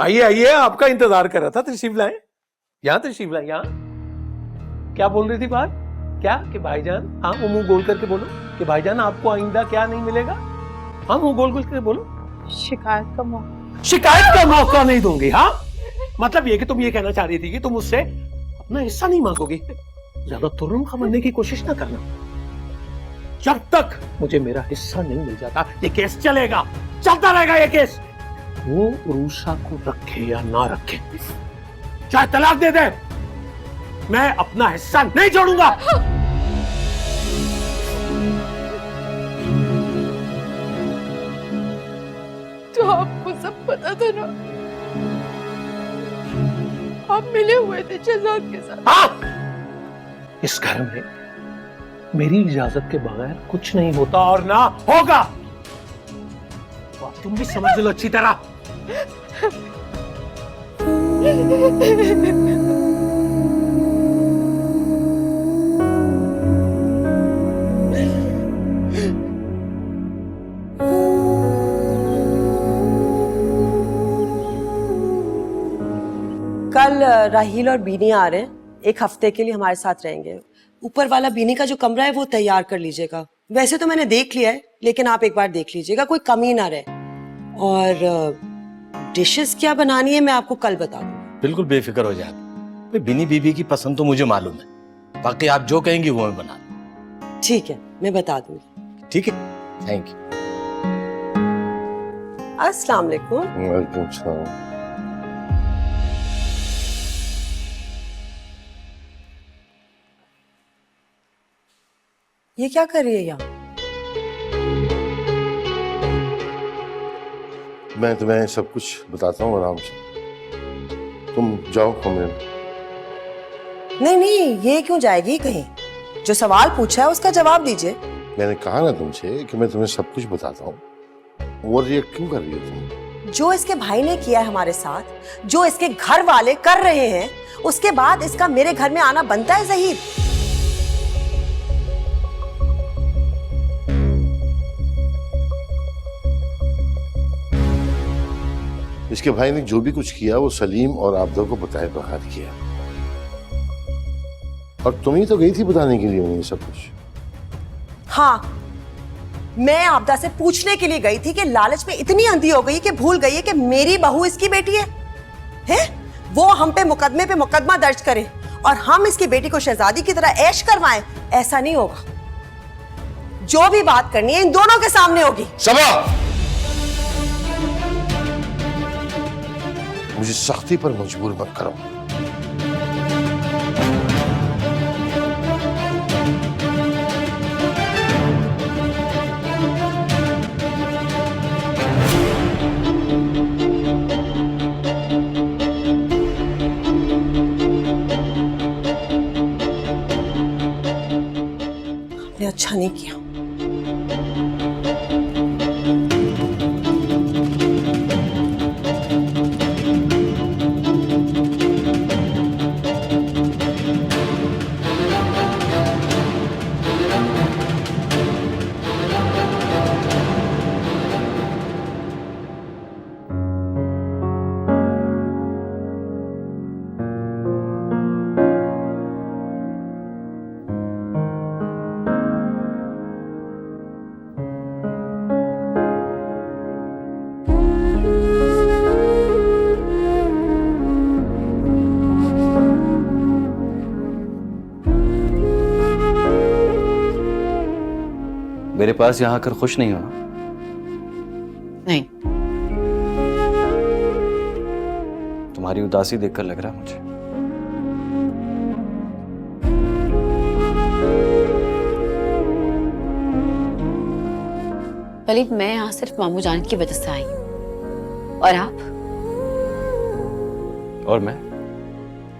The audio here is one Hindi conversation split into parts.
आइए आइए, आपका इंतजार कर रहा था। तशरीफ लाए, यहाँ तशरीफ लाए, यहाँ। क्या बोल रही थी बात? क्या कि भाईजान, हाँ वो मुंह गोल करके बोलो कि भाईजान आपको आइंदा क्या नहीं मिलेगा। हाँ मुंह गोल करके बोलो। शिकायत का मौका। शिकायत का मौका नहीं दूंगी। हाँ मतलब ये कि तुम ये कहना चाह रही थी कि तुम मुझसे अपना हिस्सा नहीं मांगोगी। ज्यादा तुर्रम खा बनने की कोशिश ना करना। जब तक मुझे मेरा हिस्सा नहीं मिल जाता ये केस चलेगा, चलता रहेगा ये केस। वो उरूसा को रखे या ना रखे, चाहे तलाक दे दे, मैं अपना हिस्सा नहीं छोड़ूंगा। तो आपको सब पता था ना, आप मिले हुए थे शहजाद के साथ। हाँ, इस घर में मेरी इजाजत के बगैर कुछ नहीं होता और ना होगा। तुम भी समझ लो अच्छी तरह। कल राहील और बीनी आ रहे हैं, एक हफ्ते के लिए हमारे साथ रहेंगे। ऊपर वाला बीनी का जो कमरा है वो तैयार कर लीजिएगा। वैसे तो मैंने देख लिया है, लेकिन आप एक बार देख लीजिएगा, कोई कमी ना रहे। और डिशेस क्या बनानी है मैं आपको कल बता दूंगी। बिल्कुल बेफिक्र हो जाए। बीनी बीबी की पसंद तो मुझे मालूम है, बाकी आप जो कहेंगी वो मैं बना दूं। ठीक है, मैं बता दूंगी। ठीक है, थैंक यू। अस्सलाम वालेकुम। वालेकुम सलाम। ये क्या कर रही है यहाँ? मैं तुम्हें सब कुछ बताता हूँ आराम से, तुम जाओ कमरे में। नहीं नहीं, ये क्यों जाएगी कहीं? जो सवाल पूछा है उसका जवाब दीजिए। मैंने कहा ना तुमसे कि मैं तुम्हें सब कुछ बताता हूँ, वो रिएक्ट क्यों कर रही हो तुम? जो इसके भाई ने किया है हमारे साथ, जो इसके घर वाले कर रहे हैं, उसके बाद इसका मेरे घर में आना बनता है ज़हीर? इसके भाई ने जो भी कुछ किया वो सलीम और आबदा को बताए बगैर किया, और तुम ही तो गई थी बताने के लिए उन्हें सब कुछ। हाँ, मैं आबदा से पूछने के लिए गई थी कि लालच में इतनी अंधी हो गई कि भूल गई है कि मेरी बहू इसकी बेटी है? वो हम पे मुकदमे पे मुकदमा दर्ज करे और हम इसकी बेटी को शहजादी की तरह ऐश करवाएं। ऐसा नहीं होगा। जो भी बात करनी है इन दोनों के सामने होगी। सबा, मुझे सख्ती पर मजबूर मत करो। आपने अच्छा नहीं किया। मेरे पास यहाँ आकर खुश नहीं हो? नहीं। तुम्हारी उदासी देखकर लग रहा है मुझे। वलीद, मैं यहाँ सिर्फ मामू जान की वजह से आई हूँ। और आप? और मैं?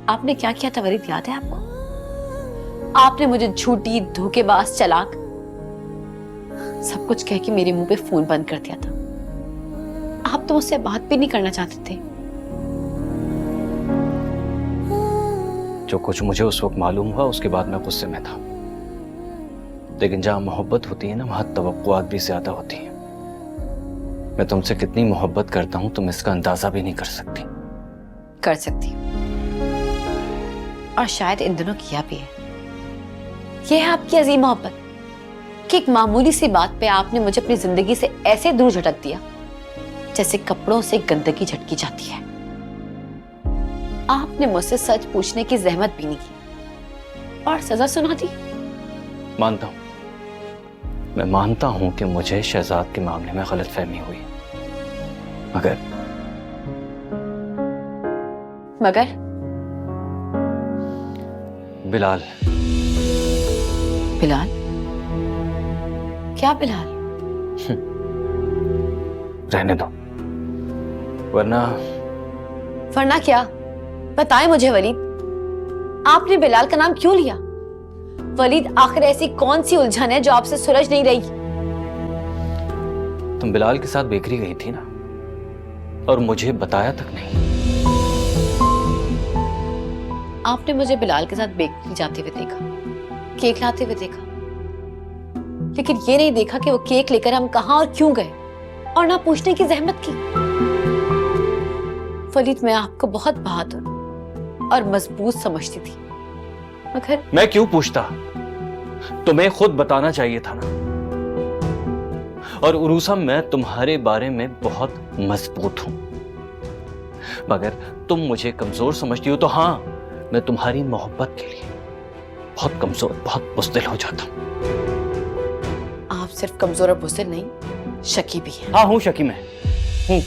आपने क्या किया था वलीद, याद है आपको? आपने मुझे झूठी, धोखेबाज, चालाक सब कुछ कह के मेरे मुंह पे फोन बंद कर दिया था। आप तो मुझसे बात भी नहीं करना चाहते थे। जो कुछ मुझे उस वक्त मालूम हुआ उसके बाद मैं गुस्से में था, लेकिन जहां मोहब्बत होती है ना वहां तवक्कुआत भी ज्यादा होती है। मैं तुमसे कितनी मोहब्बत करता हूं तुम इसका अंदाजा भी नहीं कर सकती। कर सकती हूँ, और शायद इन दिनों किया भी है। यह है आपकी अजीम मोहब्बत कि एक मामूली सी बात पे आपने मुझे अपनी जिंदगी से ऐसे दूर झटक दिया जैसे कपड़ों से गंदगी झटकी जाती है। आपने मुझसे सच पूछने की जहमत भी नहीं की और सजा सुना दी। मानता हूं, मैं मानता हूं कि मुझे शहजाद के मामले में गलतफहमी हुई, मगर बिलाल बिलाल? क्या बिलाल? रहने दो, वरना क्या? बताएं मुझे वलीद, आपने बिलाल का नाम क्यों लिया? वलीद, आखिर ऐसी कौन सी उलझन है जो आपसे सुलझ नहीं रही? तुम बिलाल के साथ बेकरी गई थी ना, और मुझे बताया तक नहीं। आपने मुझे बिलाल के साथ बेकरी जाते हुए देखा, केक लाते हुए देखा, लेकिन ये नहीं देखा कि वो केक लेकर हम कहां और क्यों गए, और ना पूछने की जहमत की। वलीद, मैं आपको बहुत बहादुर और मजबूत समझती थी, मगर मैं क्यों पूछता? तुम्हें खुद बताना चाहिए था ना। और उरूसा, मैं तुम्हारे बारे में बहुत मजबूत हूं, मगर तुम मुझे कमजोर समझती हो तो हाँ, मैं तुम्हारी मोहब्बत के लिए बहुत कमजोर, बहुत बुज़दिल हो जाता हूं। आप सिर्फ कमजोर और बुज़दिल नहीं, शकी भी हैं। हाँ, हूं शकी, मैं हूं।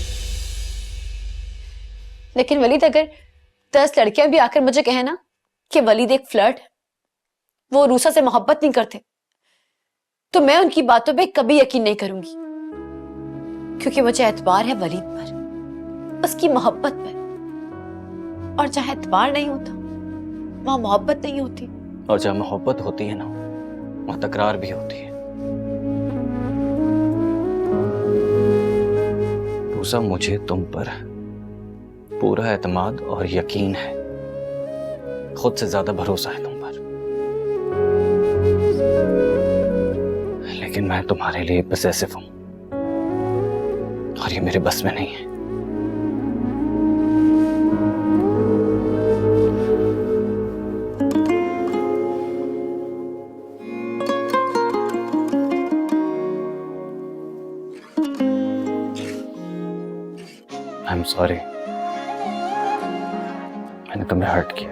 लेकिन वलीद, अगर 10 लड़कियां भी आकर मुझे कहे ना कि वलीद एक फ्लर्ट है, वो उरूसा से मोहब्बत नहीं करते, तो मैं उनकी बातों पे कभी यकीन नहीं करूंगी, क्योंकि मुझे एतबार है वलीद पर, उसकी मोहब्बत पर, और जहां एतबार नहीं होता वहां मोहब्बत नहीं होती, और जहां मोहब्बत होती है ना, वहां तकरार भी होती है। रूसा, मुझे तुम पर पूरा एतमाद और यकीन है, खुद से ज्यादा भरोसा है तुम पर, लेकिन मैं तुम्हारे लिए पसेसिव हूं, और ये मेरे बस में नहीं है। आई एम सॉरी, मैंने तुम्हें हर्ट किया।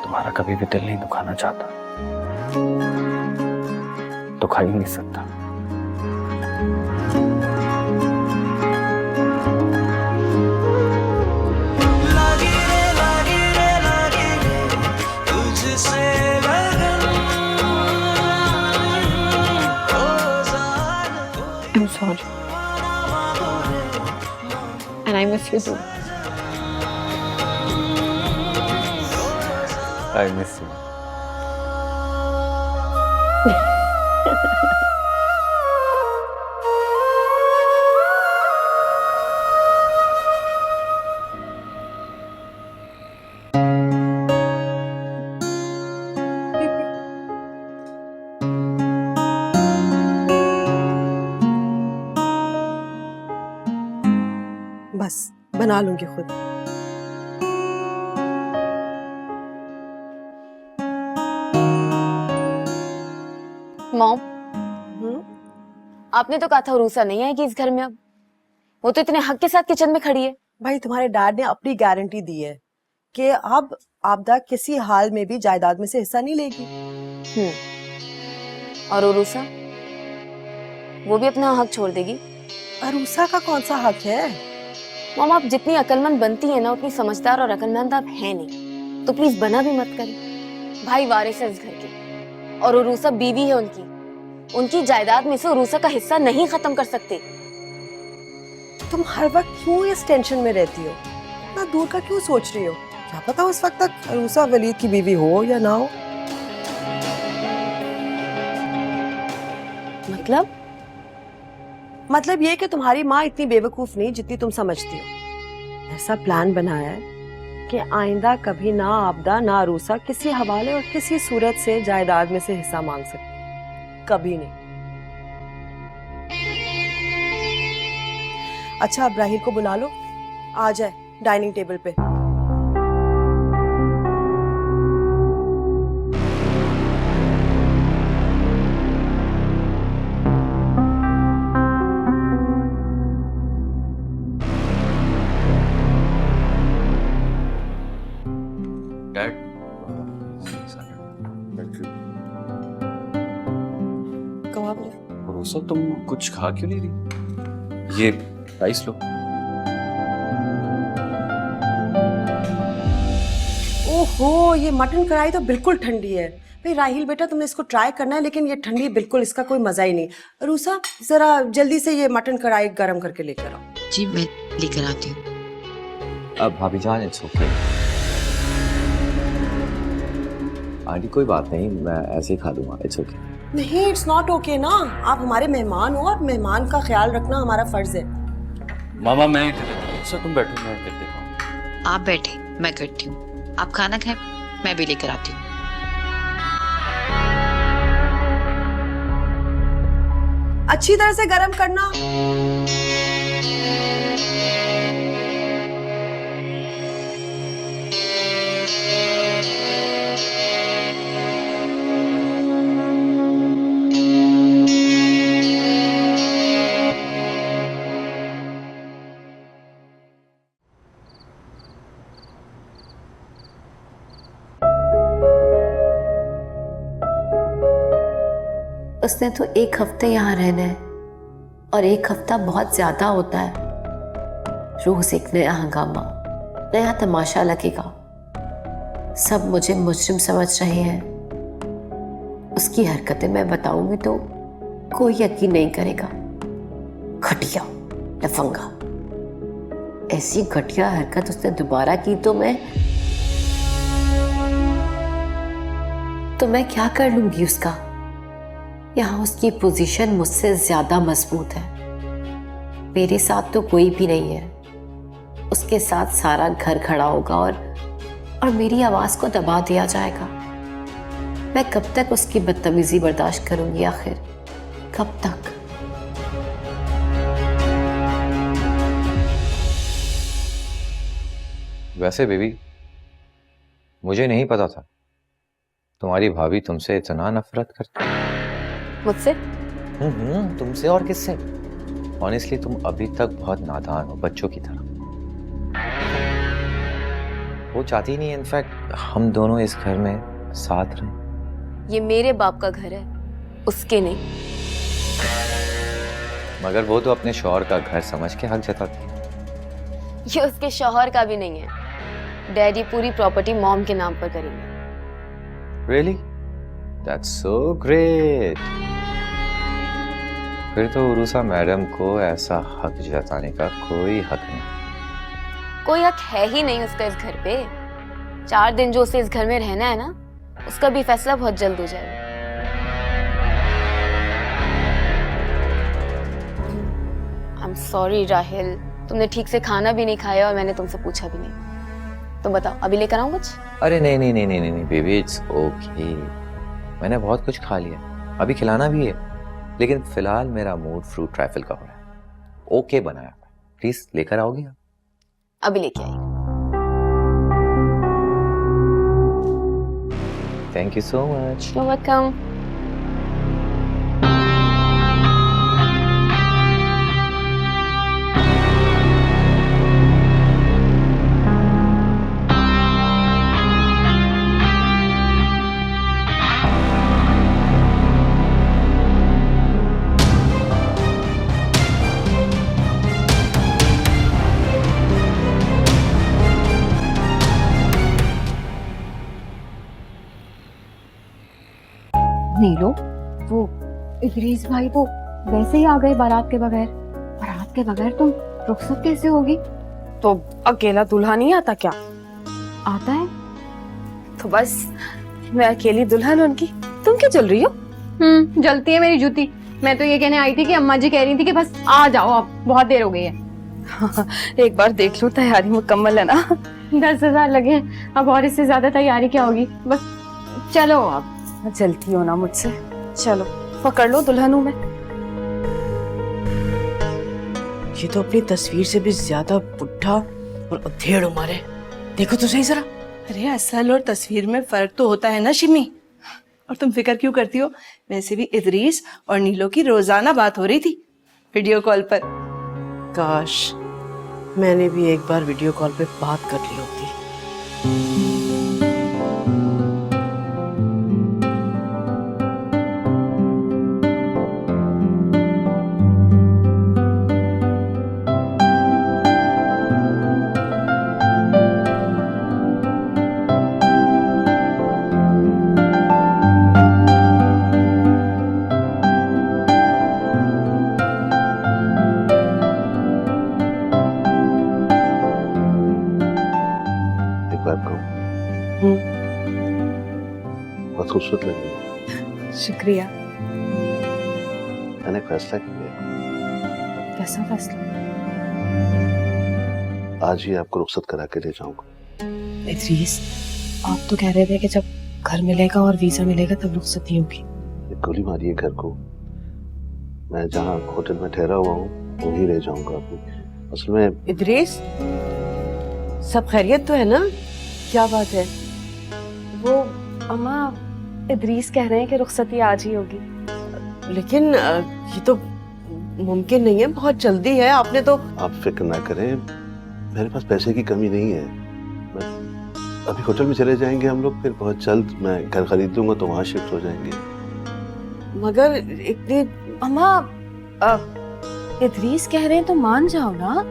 तुम्हारा कभी भी दिल नहीं दुखाना चाहता, दुखा ही नहीं सकता। I'm sorry. And I miss you too. I miss you. बस बना लूंगी खुद। मॉम, आपने तो कहा था उरूसा नहीं आएगी इस घर में, अब वो तो इतने हक के साथ किचन में खड़ी है। भाई, तुम्हारे डैड ने अपनी गारंटी दी है कि अब आपदा किसी हाल में भी जायदाद में से हिस्सा नहीं लेगी। और उरूसा, वो भी अपना हक छोड़ देगी। अरूसा का कौन सा हक है? मॉम, आप जितनी अकलमंद बनती है ना, उतनी समझदार और अकलमंद आप है नहीं, तो प्लीज बना भी मत करें। भाई वारिस है इस घर के, और उरूसा बीवी है उनकी जायदाद में से उरूसा का हिस्सा नहीं खत्म कर सकते। तुम हर वक्त क्यों इस टेंशन में रहती हो? इतना दूर का क्यों सोच रही हो? क्या पता उस वक्त तक अरूसा वलीद की बीवी हो या ना हो। मतलब ये कि तुम्हारी माँ इतनी बेवकूफ नहीं जितनी तुम समझती हो। ऐसा प्लान बनाया है कि आइंदा कभी ना आपदा ना अरूसा किसी हवाले और किसी सूरत से जायदाद में से हिस्सा मांग सकती, कभी नहीं। अच्छा, अब राहिल को बुला लो, आ जाए डाइनिंग टेबल पे। डैड, कबाब ले। उरूसा तुम कुछ खा क्यों नहीं रही? ये राइस लो। ओहो, ये मटन कढ़ाई तो बिल्कुल ठंडी है। भाई राहिल बेटा, तुमने इसको ट्राई करना है, लेकिन ये ठंडी बिल्कुल, इसका कोई मजा ही नहीं। रूसा जरा जल्दी से ये मटन कढ़ाई गरम करके लेकर आओ। जी मैं लेकर आती हूँ। अब भाभी जान इट्स ओके आंटी, कोई बात नहीं, मैं ऐसे ही खा लूंगा, इट्स ओके। नहीं, इट्स नॉट ओके ना। आप हमारे मेहमान हो और मेहमान का ख्याल रखना हमारा फर्ज है। मामा मैं कर देता हूँ। सर तुम बैठो, मैं कर देता हूँ। आप बैठे, मैं करती हूँ। आप खाना खाएं, मैं भी लेकर आती हूँ। अच्छी तरह से गरम करना। उसने तो 1 हफ्ते यहाँ रहना है और 1 हफ्ता बहुत ज्यादा होता है। रोज एक नया हंगामा, नया तमाशा लगेगा। सब मुझे मुजरिम समझ रहे हैं। उसकी हरकतें मैं बताऊंगी तो कोई यकीन नहीं करेगा। घटिया, लफंगा। ऐसी घटिया हरकत उसने दोबारा की तो मैं क्या कर लूंगी उसका। यहाँ उसकी पोजीशन मुझसे ज्यादा मजबूत है। मेरे साथ तो कोई भी नहीं है। उसके साथ सारा घर खड़ा होगा और मेरी आवाज को दबा दिया जाएगा। मैं कब तक उसकी बदतमीजी बर्दाश्त करूंगी आखिर? कब तक? वैसे बेबी, मुझे नहीं पता था तुम्हारी भाभी तुमसे इतना नफरत करती है। मुझसे? तुमसे और किससे? ऑनेस्टली तुम अभी तक बहुत नादान हो, बच्चों की तरह। वो चाहती नहीं इनफैक्ट हम दोनों इस घर में साथ रहें। ये मेरे बाप का घर है, उसके नहीं। मगर वो तो अपने शौहर का घर समझ के हक जताती है। ये उसके शौहर का भी नहीं है। डैडी पूरी प्रॉपर्टी मॉम के नाम पर करेंगे। Really? That's so great. फिर तो उरूसा मैडम को ऐसा हक जताने का कोई हक नहीं। कोई हक है ही नहीं उसका इस घर पे। 4 दिन जो उसे इस घर में रहना है ना, उसका भी फैसला बहुत जल्द हो जाएगा। I'm sorry राहिल, तुमने ठीक से खाना भी नहीं खाया और मैंने तुमसे पूछा भी नहीं। तुम बताओ, अभी लेकर आऊं कुछ? अरे नहीं नहीं नहीं नहीं नहीं बेबी, इट्स ओके। मैंने बहुत कुछ खा लिया, अभी खिलाना भी है, लेकिन फिलहाल मेरा मूड फ्रूट ट्राइफल का हो रहा है। ओके बनाया, प्लीज लेकर आओगे आप? अभी लेके आई। Thank you so much. You're welcome. नीलो, वो इदरीस भाई वो वैसे ही आ गए बारात के बगैर। बारात के बगैर तुम रुखसत कैसे होगी? तो अकेला दूल्हा नहीं आता क्या? आता है तो बस मैं अकेली दुल्हन उनकी। तुम क्यों चल रही हो? जलती है मेरी जूती। मैं तो ये कहने आई थी कि अम्मा जी कह रही थी कि बस आ जाओ, अब बहुत देर हो गई है। एक बार देख लो, तैयारी मुकम्मल है ना? 10,000 लगे हैं, अब और इससे ज्यादा तैयारी क्या होगी? बस चलो अब। जलती हो ना मुझसे। चलो पकड़ लो, दुल्हन हूं मैं। ये तो अपनी तस्वीर से भी ज्यादा बुढ़ा और अधेड़ उम्र है, देखो तो सही जरा। अरे असल और तस्वीर में फर्क तो होता है ना शिमी। और तुम फिक्र क्यों करती हो? वैसे भी इदरीस और नीलो की रोजाना बात हो रही थी वीडियो कॉल पर। काश मैंने भी एक बार वीडियो कॉल पे बात कर ली होती। एक बात कहूँ, बहुत खूबसूरत लग रही है। शुक्रिया। मैंने फैसला किया, कैसा फैसला? आज ही आपको रुखसत करा के ले जाऊंगा। इदरीस, आप तो कह रहे थे कि जब घर मिलेगा और वीजा मिलेगा तब रुखसती होगी। एक गोली मारी है घर को। मैं जहाँ होटल में ठहरा हुआ हूँ वहीं रह जाऊंगा अपनी। असल में इदरीस, सब खैरियत तो है ना? क्या बात है? वो अम्मा, इदरीस कह रहे हैं कि रुखसती आज ही होगी। लेकिन ये तो मुमकिन नहीं है, बहुत जल्दी है। आपने तो आप फिक्र ना करें, मेरे पास पैसे की कमी नहीं है। अभी होटल में चले जाएंगे हम लोग, फिर बहुत जल्द मैं घर खरीद लूंगा तो वहाँ शिफ्ट हो जाएंगे। मगर इतनी अम्मा, इदरीस कह रहे हैं तो मान जाओ ना।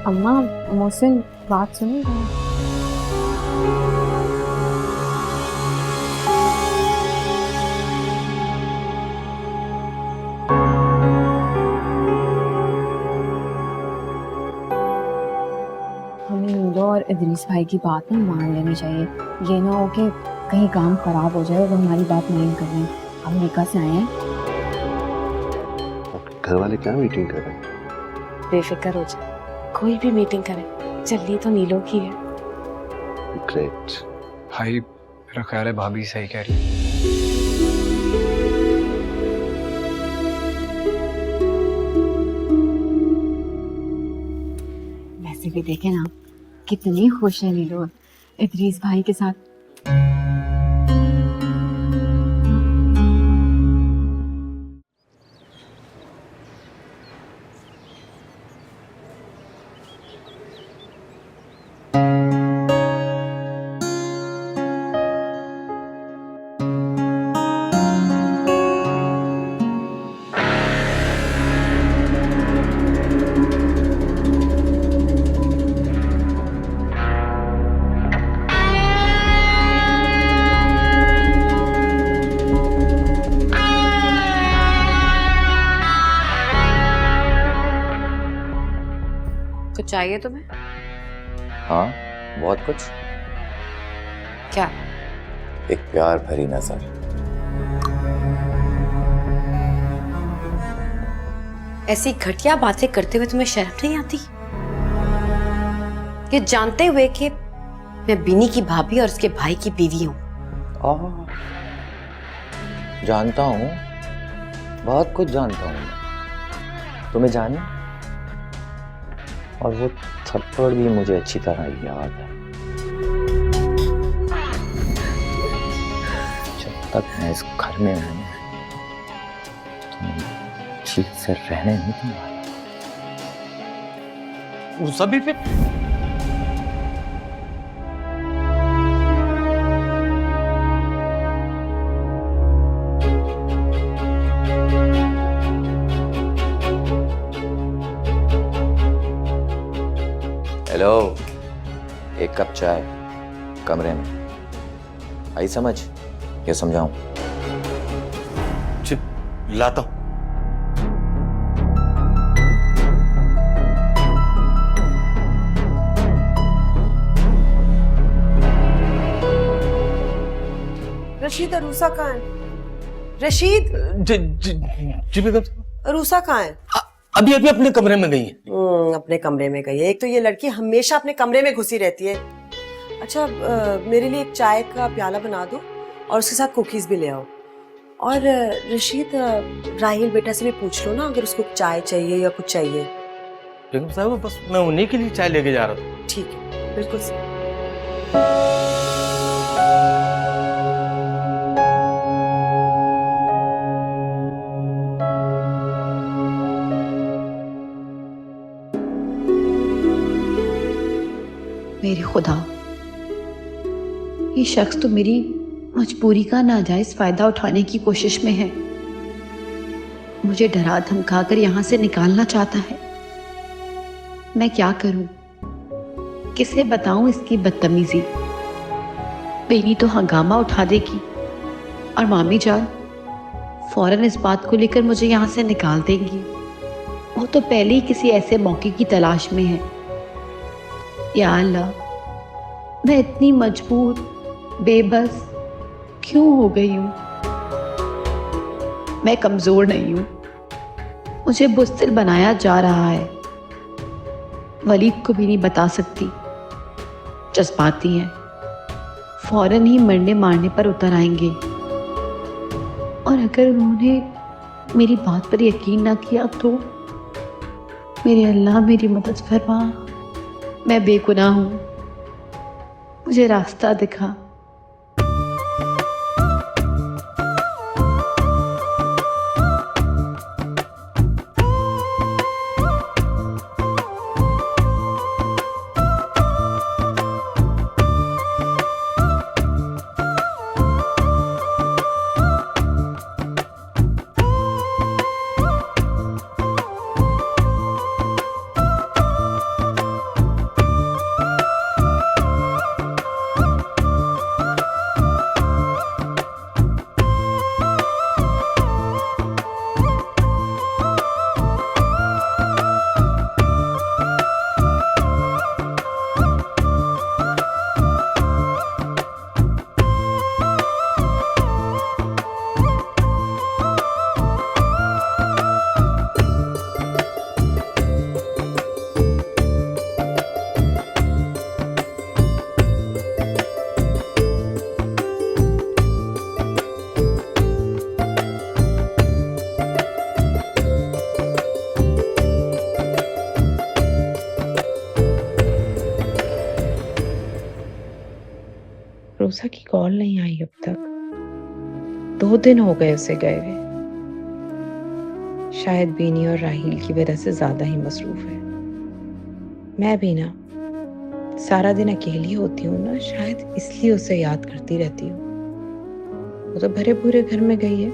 अम्मा, मोहसिन बात सुनी? हमें नीलो और इदरीस भाई की बात ना मान लेनी चाहिए। ये ना हो कि कहीं काम खराब हो जाए और वो हमारी बात नहीं कर रहे। हम अमेरिका से आए हैं। घर वाले क्या मीटिंग कर रहे हैं? बेफिक्र हो जाए, कोई भी मीटिंग करे, चलनी तो नीलो की है। ग्रेट। भाई मेरा ख्याल है भाभी सही कह रही है। वैसे भी देखे ना कितनी खुश है नीलो इदरीस भाई के साथ। कुछ चाहिए तुम्हें? हाँ, बहुत कुछ। क्या? एक प्यार भरी नजर। ऐसी घटिया बातें करते हुए तुम्हें शर्म नहीं आती? ये जानते हुए कि मैं बिनी की भाभी और उसके भाई की बीवी हूँ। जानता हूँ, बहुत कुछ जानता हूँ। तुम्हें जाने, और वो थप्पड़ भी मुझे अच्छी तरह याद है। जब तक मैं इस घर में हूँ ठीक से रहने नहीं दूंगा। वो सभी पे हेलो, एक कप चाय कमरे में आई समझ? ये समझाऊं? लाता हूं। रशीद अरूसा कहाँ है? रशीद जी बेगम, अरूसा कहाँ है? अभी अभी अपने कमरे में गई है। अपने कमरे में गई है। एक तो ये लड़की हमेशा अपने कमरे में घुसी रहती है। अच्छा मेरे लिए एक चाय का प्याला बना दो और उसके साथ कुकीज भी ले आओ। और रशीद राहिल बेटा से भी पूछ लो ना अगर उसको चाय चाहिए या कुछ चाहिए। बेगम साहब बस मैं उन्हीं के लिए चाय लेके जा रहा था। ठीक है, बिल्कुल सही। मेरे खुदा, ये शख्स तो मेरी मजबूरी का नाजायज फायदा उठाने की कोशिश में है। मुझे डरा धमका कर यहां से निकालना चाहता है। मैं क्या करूं? किसे बताऊं इसकी बदतमीजी? बेनी तो हंगामा उठा देगी और मामी जान फौरन इस बात को लेकर मुझे यहां से निकाल देंगी। वो तो पहले ही किसी ऐसे मौके की तलाश में है। या अल्लाह, मैं इतनी मजबूर बेबस क्यों हो गई हूं? मैं कमजोर नहीं हूं, मुझे बुज़दिल बनाया जा रहा है। वलीद को भी नहीं बता सकती, जज्बाती हैं, फौरन ही मरने मारने पर उतर आएंगे। और अगर उन्होंने मेरी बात पर यकीन ना किया तो मेरे अल्लाह मेरी मदद फरमा। मैं बेगुनाह हूं, मुझे रास्ता दिखा। रोसा की कॉल नहीं आई अब तक। 2 दिन हो गए उसे गए हुए। शायद बीनी और राहील की वजह से ज्यादा ही मसरूफ है। मैं भी ना सारा दिन अकेली होती हूँ ना, शायद इसलिए उसे याद करती रहती हूँ। वो तो भरे पूरे घर में गई है,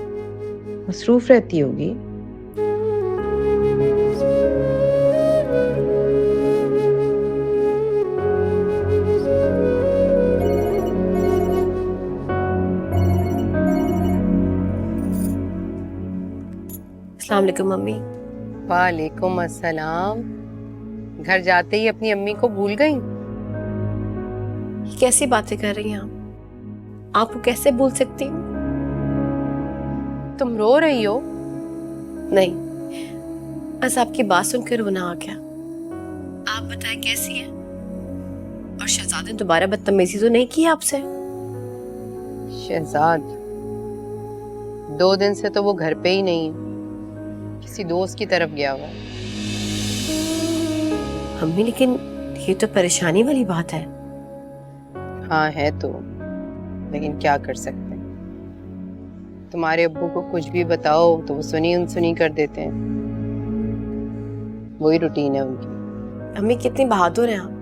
मसरूफ रहती होगी। अस्सलाम वालेकुम मम्मी। वालेकुम अस्सलाम। घर जाते ही अपनी अम्मी को भूल गई? कैसी बातें कर रही हैं आप? आपको कैसे भूल सकती हूँ? तुम रो रही हो? नहीं, बस आपकी बात सुनकर रोना आ गया। आप बताएं कैसी है? और शहजाद ने दोबारा बदतमीजी तो नहीं की आपसे? शहजाद 2 दिन से तो वो घर पे ही नहीं है, किसी दोस्त की तरफ गया हुआ है। अम्मी लेकिन ये तो परेशानी वाली बात है। हाँ है तो, लेकिन क्या कर सकते हैं। तुम्हारे अब्बू को कुछ भी बताओ तो वो सुनी अनसुनी कर देते हैं। वही रूटीन है उनकी। अम्मी कितनी बहादुर हैं आप,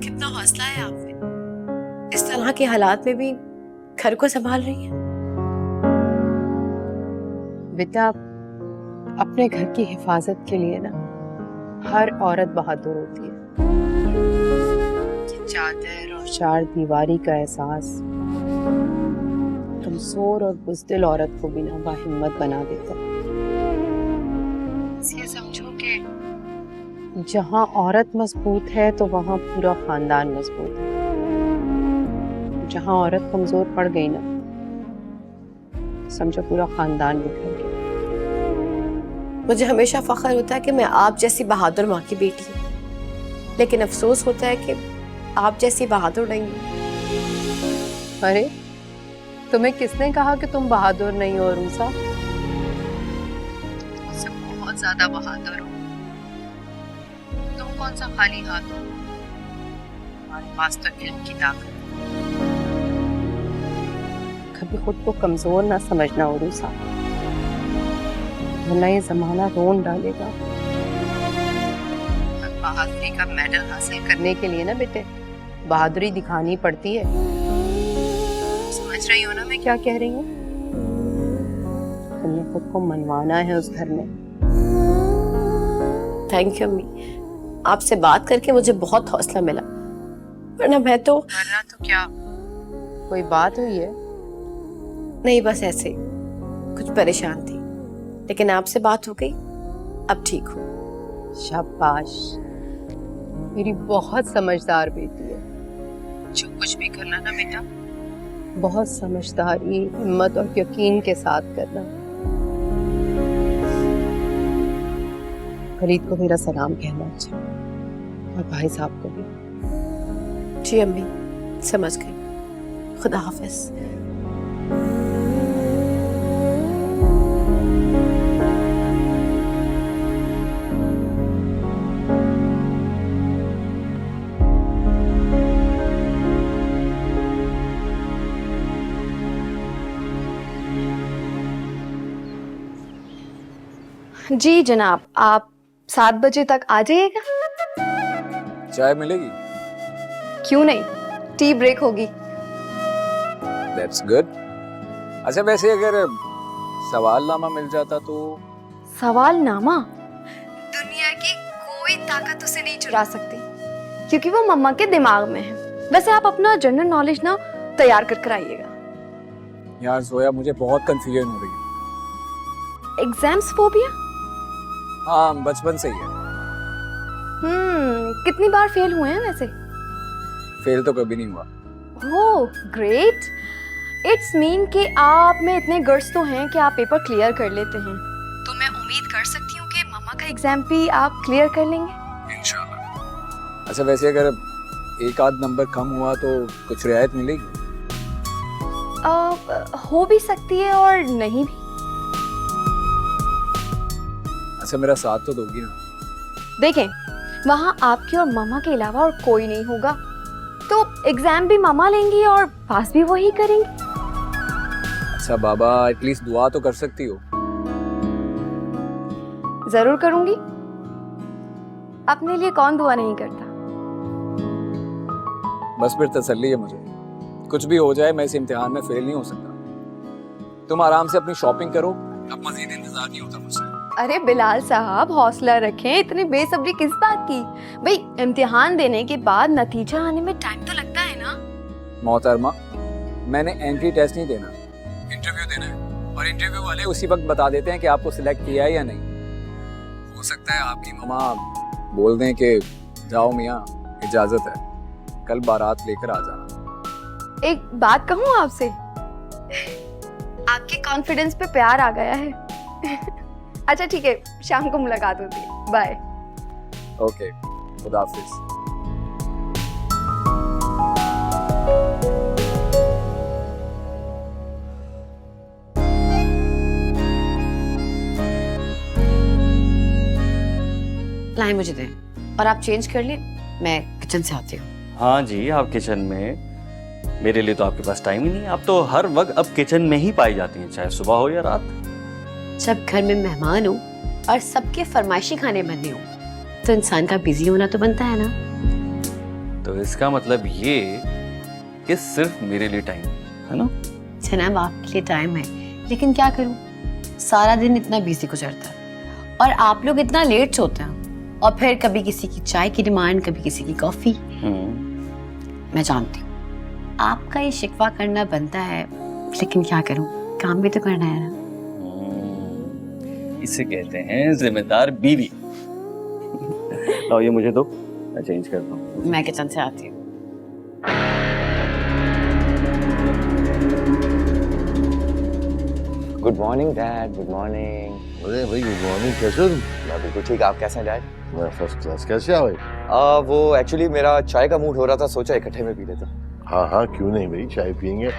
कितना हौसला है आप में। इस तरह के हालात में भी घर को संभाल रही हैं। बेटा अपने घर की हिफाजत के लिए ना हर औरत बहादुर होती है। चादर और 4 दीवारी का एहसास कमजोर और बुज़दिल औरत को भी ना बाहिम्मत बना देता है। इसलिए समझो कि जहां औरत मजबूत है तो वहां पूरा खानदान मजबूत है। जहां औरत कमजोर पड़ गई ना, समझो पूरा खानदान बिखर गया। मुझे हमेशा फख्र होता है कि मैं आप जैसी बहादुर माँ की बेटी हूँ, लेकिन अफसोस होता है कि आप जैसी बहादुर नहीं हूँ। अरे तुम्हें किसने कहा कि तुम बहादुर नहीं हो रूसा? मुझसे बहुत ज्यादा बहादुर हो। तुम कौन सा खाली हाथ हो? हमारे पास तो इल्म की ताकत। कभी खुद को कमजोर ना समझना उरूसा, वरना ये जमाना रोन डालेगा। बहादुरी का मेडल हासिल करने के लिए ना बेटे बहादुरी दिखानी पड़ती है। समझ रही हो ना मैं क्या कह रही हूँ? तुमने खुद को मनवाना है उस घर में। थैंक यू अम्मी, आपसे बात करके मुझे बहुत हौसला मिला, वरना मैं तो क्या कोई बात हुई है? नहीं, बस ऐसे कुछ परेशान थी, लेकिन आपसे बात हो गई, अब ठीक हूँ। शाबाश, मेरी बहुत समझदार बेटी है। जो कुछ भी करना ना बेटा, बहुत समझदारी, हिम्मत और यकीन के साथ करना। खलीद को मेरा सलाम कहना अच्छा, और भाई साहब को भी। जी अम्मी, समझ गई। खुदा हाफिज। जी जनाब, आप 7 बजे तक आ जाइएगा। चाय मिलेगी? क्यों नहीं, टी ब्रेक होगी। That's good. अच्छा वैसे अगर सवालनामा मिल जाता तो? सवालनामा? दुनिया की कोई ताकत उसे नहीं चुरा सकती, क्योंकि वो मम्मा के दिमाग में है। वैसे आप अपना जनरल नॉलेज ना तैयार कर आइएगा। यार जोया, मुझे बहुत कंफ्यूजन हो रही है। Exams phobia? हाँ, बचपन से ही है। कितनी बार फेल हुए हैं वैसे? फेल तो कभी नहीं हुआ। ओह ग्रेट, इट्स मीन कि आप में इतने गट्स तो हैं कि आप पेपर क्लियर कर लेते हैं। तो मैं उम्मीद कर सकती हूँ कि मम्मा का एग्जाम भी आप क्लियर कर लेंगे इंशाल्लाह। अच्छा वैसे अगर एक आध नंबर कम हुआ तो कुछ रियायत मिलेगी? हो भी सकती है और नहीं भी। अच्छा मेरा साथ तो दोगी ना? देखें, वहाँ आपके और मामा के अलावा और कोई नहीं होगा, तो एग्जाम भी मामा लेंगी और पास भी वही करेंगी। अच्छा बाबा, एटलीस्ट दुआ तो कर सकती हो? जरूर करूंगी। अपने लिए कौन दुआ नहीं करता। बस फिर तसल्ली है मुझे, कुछ भी हो जाए मैं इस इम्तिहान में फेल नहीं हो सकता। तुम आराम से अपनी शॉपिंग करो, अब मजीद इंतजार नहीं होता मुझसे। अरे बिलाल साहब, हौसला रखें, इतनी बेसब्री किस बात की? भाई इम्तिहान देने के बाद नतीजा आने में टाइम तो लगता है ना। मोहतरमा, मैंने एंट्री टेस्ट नहीं देना, इंटरव्यू देना है, और इंटरव्यू वाले उसी वक्त बता देते हैं कि आपको सिलेक्ट किया है या नहीं। हो सकता है आपकी मम्मा बोल दें कि जाओ मियाँ, इजाजत है, कल बारात लेकर आ जाना। एक बात कहूँ आपसे, आपके कॉन्फिडेंस पे प्यार आ गया है। अच्छा ठीक है, शाम को मुलाकात होती है, बाय। ओके, खुदा हाफिज। लाए मुझे दें और आप चेंज कर लें, मैं किचन से आती हूँ। हाँ जी, आप किचन में, मेरे लिए तो आपके पास टाइम ही नहीं। आप तो हर वक्त अब किचन में ही पाई जाती हैं, चाहे सुबह हो या रात। जब घर में मेहमान हो और सबके फरमाइशी खाने बनने हो तो इंसान का बिजी होना तो बनता है ना। तो इसका मतलब ये कि सिर्फ मेरे लिए टाइम है ना? जनाब आपके लिए टाइम है, लेकिन क्या करूं, सारा दिन इतना बिजी गुजरता है और आप लोग इतना लेट सोते हैं, और फिर कभी किसी की चाय की डिमांड, कभी किसी की कॉफी। मैं जानती हूँ आपका ये शिकवा करना बनता है, लेकिन क्या करूं, काम भी तो करना है ना। इसे कहते हैं जिम्मेदार बीवी। लो ये मुझे दो, मैं चेंज करता हूँ। मैं किचन से आती हूँ। Good morning dad, good morning. अरे भाई गुड मॉर्निंग, कैसे हो तुम? मैं बिल्कुल ठीक, आप कैसे हैं डैड? मैं फर्स्ट क्लास। कैसे आओ? वो एक्चुअली मेरा चाय का मूड हो रहा था, सोचा इकट्ठे में पी लेता। हाँ हाँ, क्यों नहीं भाई, चाय पियेंगे।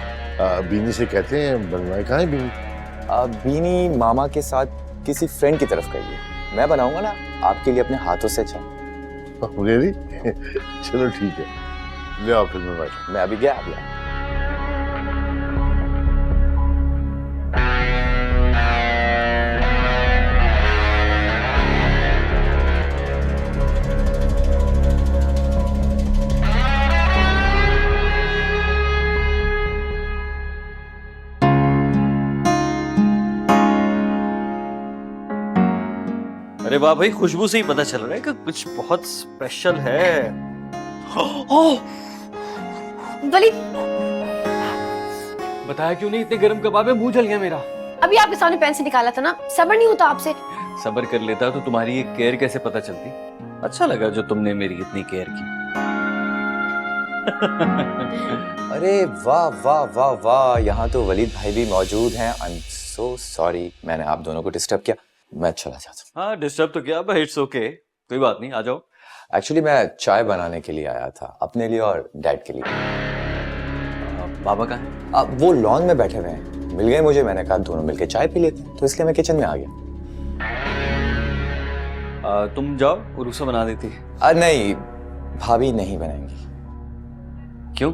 बीनी से कहते हैं बनवाए। कहाँ है बीनी? बीनी मामा के साथ किसी फ्रेंड की तरफ गई है। मैं बनाऊंगा ना आपके लिए अपने हाथों से चाय। रियली? चलो ठीक है, ले आओ फिर मैं अभी गया, अभी आया। अरे वाह भाई, खुशबू से ही पता चल रहा है कि कुछ बहुत स्पेशल है। ओह वलीद, बताया क्यों नहीं? इतने गर्म कबाब में मुंह जल गया मेरा। अभी आपके सामने पेन से निकाला था ना, सब्र नहीं होता आपसे। सब्र कर लेता तो तुम्हारी ये केयर कैसे पता चलती। अच्छा लगा जो तुमने मेरी इतनी केयर की। अरे वाह वाह वाह वाह, यहाँ तो वलीद भाई भी मौजूद हैं। आई एम सो सॉरी, मैंने आप दोनों को डिस्टर्ब किया। मैं चला जाता हूँ। हाँ डिस्टर्ब तो किया, बट इट्स ओके, कोई बात नहीं, आ जाओ। एक्चुअली मैं चाय बनाने के लिए आया था, अपने लिए और डैड के लिए। बाबा कहाँ हैं? वो लॉन में बैठे हुए हैं, मिल गए मुझे। मैंने कहा दोनों मिलके चाय पी लेते हैं, तो इसलिए मैं किचन में आ गया। तुम जाओ, उरूसा बना देती है। नहीं, भाभी नहीं बनाएंगी। क्यों?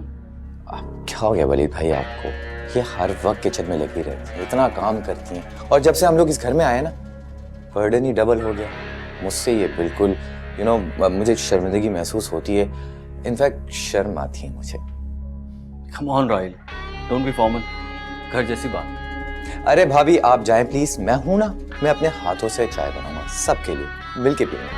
क्या हो गया वलीद भाई आपको? ये हर वक्त किचन में लगी रहती है, इतना काम करती हैं, और जब से हम लोग इस घर में आए ना, बर्डन ही डबल हो गया। मुझसे ये बिल्कुल मुझे शर्मिंदगी महसूस होती है। इनफैक्ट शर्म आती है मुझे। Come on Rahil, don't be formal, घर जैसी बात। अरे भाभी आप जाएं प्लीज, मैं हूं ना, मैं अपने हाथों से चाय बनाऊंगा सबके लिए, मिलके पिएंगे।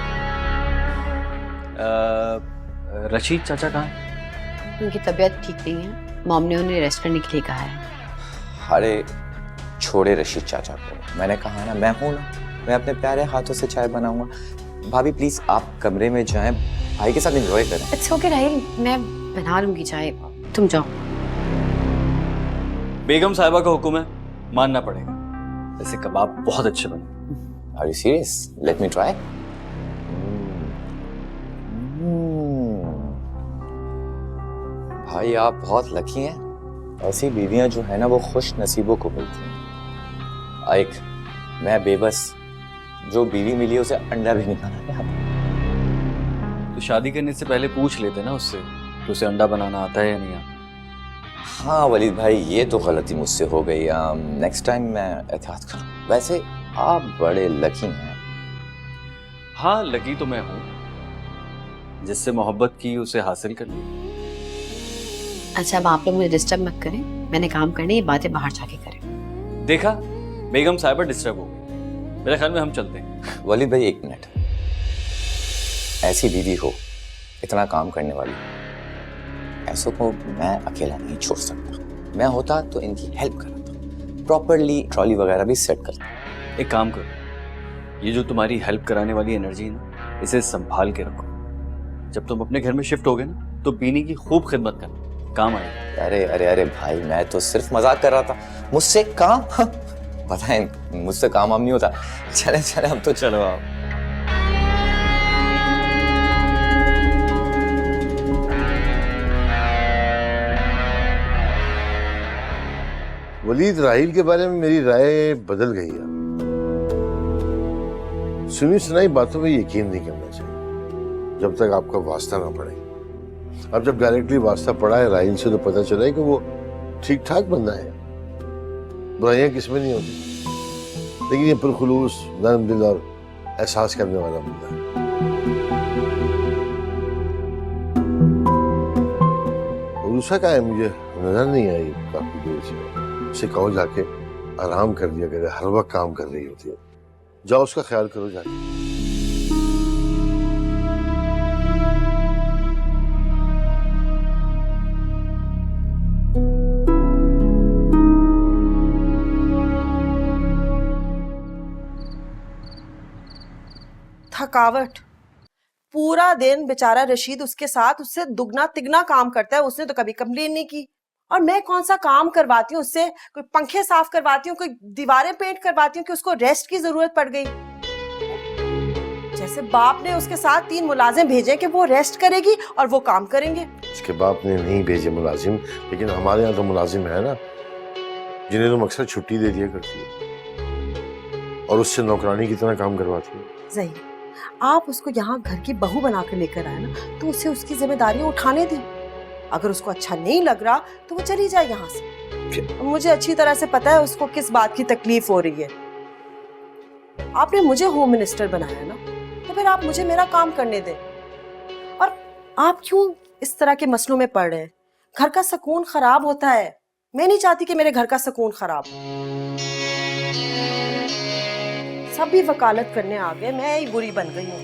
रशीद चाचा कहाँ हैं? उनकी तबीयत ठीक नहीं है, मॉम ने उन्हें रेस्ट करने के लिए कहा है। अरे छोड़े रशीद चाचा को, मैंने कहा ना मैं हूं ना, मैं अपने प्यारे हाथों से चाय बनाऊंगा। भाभी प्लीज आप कमरे में जाएं, भाई के साथ एंजॉय करें। इट्स ओके राहिल, मैं बना लूंगी चाय, तुम जाओ। बेगम साहिबा का हुक्म है, मानना पड़ेगा। ऐसे कबाब बहुत अच्छे बने। Are you serious? Let me try. भाई आप बहुत लकी हैं, ऐसी बीवियां जो है ना वो खुश नसीबों को मिलती हैं। एक मैं बेबस, जो बीवी मिली उसे अंडा भी नहीं बनाना आता। तो शादी करने से पहले पूछ लेते ना उससे कि उसे अंडा बनाना आता है या नहीं आता। हाँ वलीद भाई, ये तो गलती मुझसे हो गई। नेक्स्ट टाइम मैं एहतियात करूँ। वैसे आप बड़े लकी हैं। हाँ लकी तो मैं हूँ, जिससे मोहब्बत की उसे हासिल कर ली। अच्छा अब आप लोग मुझे डिस्टर्ब मत करें, मैंने काम करने, ये बातें बाहर जाके करें। देखा, बेगम साहिबा डिस्टर्ब हो गई। मेरे ख्याल में हम चलते हैं। वलीद भाई एक मिनट, ऐसी बीवी हो, इतना काम करने वाली, ऐसों को मैं अकेला नहीं छोड़ सकता। मैं होता तो इनकी हेल्प कराता, प्रॉपरली ट्रॉली वगैरह भी सेट करता। एक काम करो, ये जो तुम्हारी हेल्प कराने वाली एनर्जी है ना, इसे संभाल के रखो। जब तुम अपने घर में शिफ्ट होगे ना, तो बीनी की खूब खिदमत करना, काम आएगा। अरे अरे अरे भाई, मैं तो सिर्फ मजाक कर रहा था। मुझसे काम पता है, मुझसे काम नहीं होता। चले चले अब तो चलो आप। वलीद, राहिल के बारे में मेरी राय बदल गई है। सुनी सुनाई बातों पे यकीन नहीं करना चाहिए जब तक आपका वास्ता ना पड़े। अब जब डायरेक्टली वास्ता पड़ा है राहिल से, तो पता चला है कि वो ठीक ठाक बंदा है, बुराइयां किसमें नहीं होती, लेकिन ये पुरखुलूस, नरम दिल और एहसास करने वाला बंदा है। उरूसा का है, मुझे नजर नहीं आई काफी देर से। उसे कहो जाके आराम कर दिया करे, हर वक्त काम कर रही होती है। जाओ उसका ख्याल करो जाके। थकावट, पूरा दिन बेचारा रशीद उसके साथ उससे दुगना तिगना काम करता है। उसने तो कभी कंप्लेन नहीं की, और मैं कौन सा काम करवाती हूँ उससे? कोई पंखे साफ करवाती हूँ, कोई दीवारें पेंट करवाती हूँ कि उसको रेस्ट की जरूरत पड़ गई। जैसे बाप ने उसके साथ 3 मुलाजिम भेजे कि वो रेस्ट करेगी और वो काम करेंगे। उसके बाप ने नहीं भेजे मुलाजिम, लेकिन हमारे यहाँ तो मुलाजिम है ना, जिन्हें तुम अक्सर छुट्टी दे दिया करती हो और उससे नौकरानी की तरह काम करवाती हो। ज़हीर, आप उसको यहाँ घर की बहू बनाकर लेकर आए ना, तो उसे उसकी जिम्मेदारियां उठाने दें। अगर उसको अच्छा नहीं लग रहा तो वो चली जाए यहाँ से। मुझे अच्छी तरह से पता है उसको किस बात की तकलीफ हो रही है। आपने मुझे होम मिनिस्टर बनाया ना, तो फिर आप मुझे मेरा काम करने दें। और आप क्यों इस तरह के मसलों में पड़ रहे हैं? घर का सुकून खराब होता है। मैं नहीं चाहती कि मेरे घर का सुकून खराब हो। सभी वकालत करने आ गए, मैं ही बुरी बन गई हूँ।